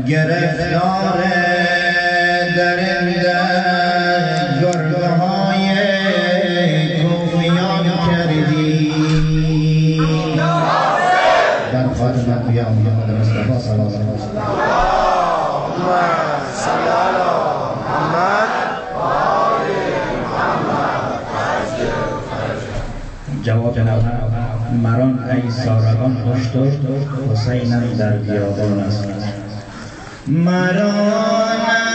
گرفتار درنده گربه های کوفیان کردی در خاتمت یا محمد مصطفی صلی الله علیه و جواب مران ای سارگان هشدار حسینم در بیابان است مران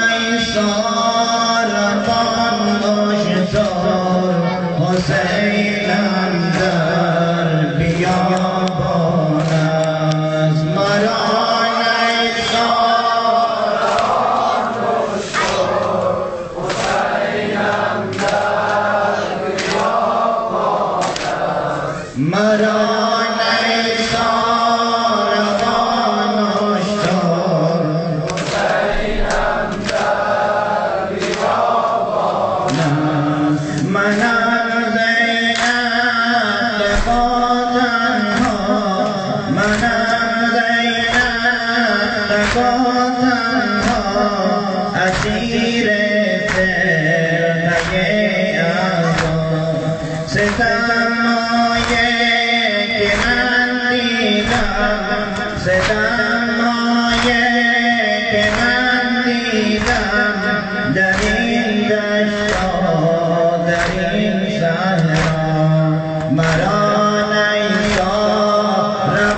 ای سارگان هشدار حسینم در بیابان است مران ای سارگان هشدار حسینم در بیابان است مران ای سارگان هشدار حسینم در بیابان است منم زینب تنها منم زینب تنها اسیر فرقه عذاب ستمایه که من دیدم ستمایه که من دیدم در این دشتا در این صحرا مران ای ساربان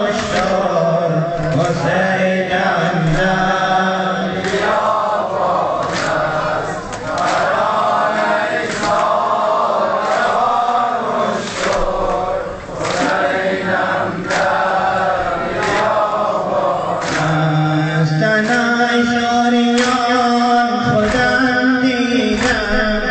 هشدار حسینم در بیابان است مران ای ساربان هشدار حسینم در بیابان است تنهای شوریان خودم دیدم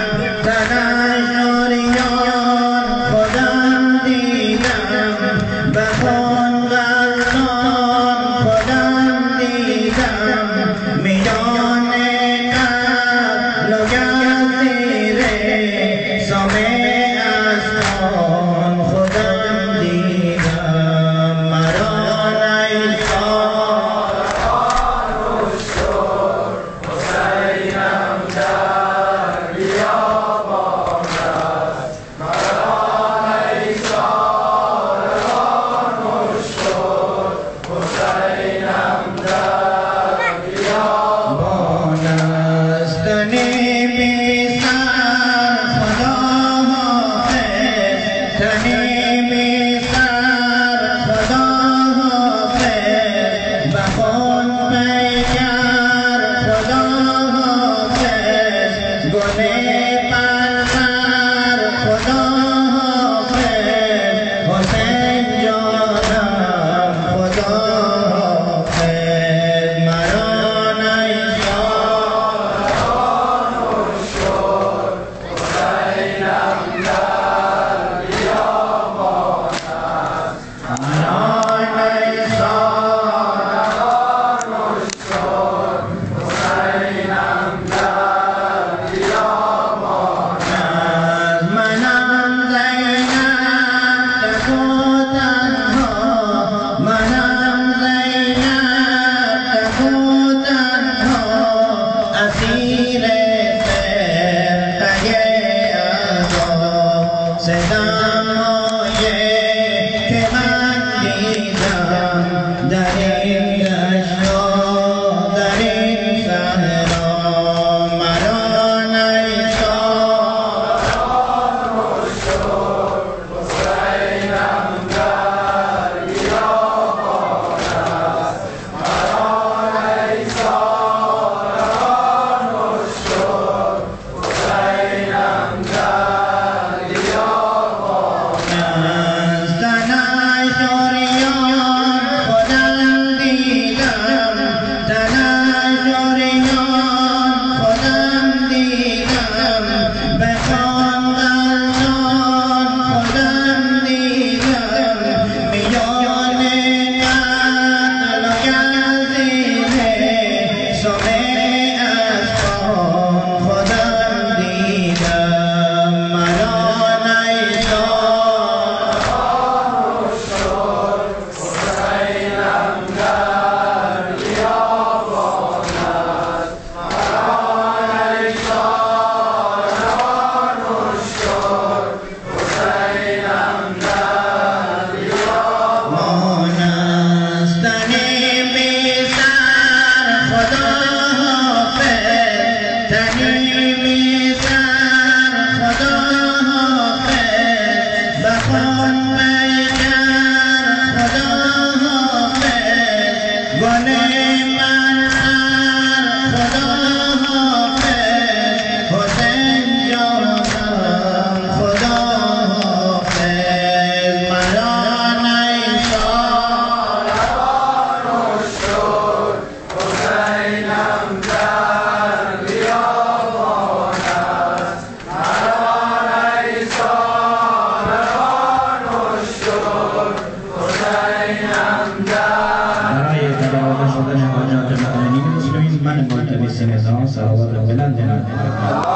تنهای شوریان خودم دیدم به خون غرقان خودم دیدم میان قتل و گردیر سامه اسبان خودم دیدم مران ای سارگان هشدار حسینم در بیابان است مران ای سارگان هشدار حسینم در بیابان است تنی بی سر خدا حافظ تنی بی سر خدا حافظ به خون پیکر خدا حافظ گل پرور خدا حافظ حسین جانم خدا حافظ مران ای سارگان هشدار حسینم در بیابان است مران ای سارگان هشدار حسینم در بیابان است منم زینب تکو تنها منم زینب تکو تنها اسیر فرقه عذاب ستمایه که من دیدم در این دشتا در این صحرا مران ای سارگان هشدار حسینم در بیابان است مران ای سارگان هشدار حسینم در بیابان است تنهای شوریان خودم برای تبرک شدن حاجات مؤمنین مسلمین من ملتمس نظام صلوات بلند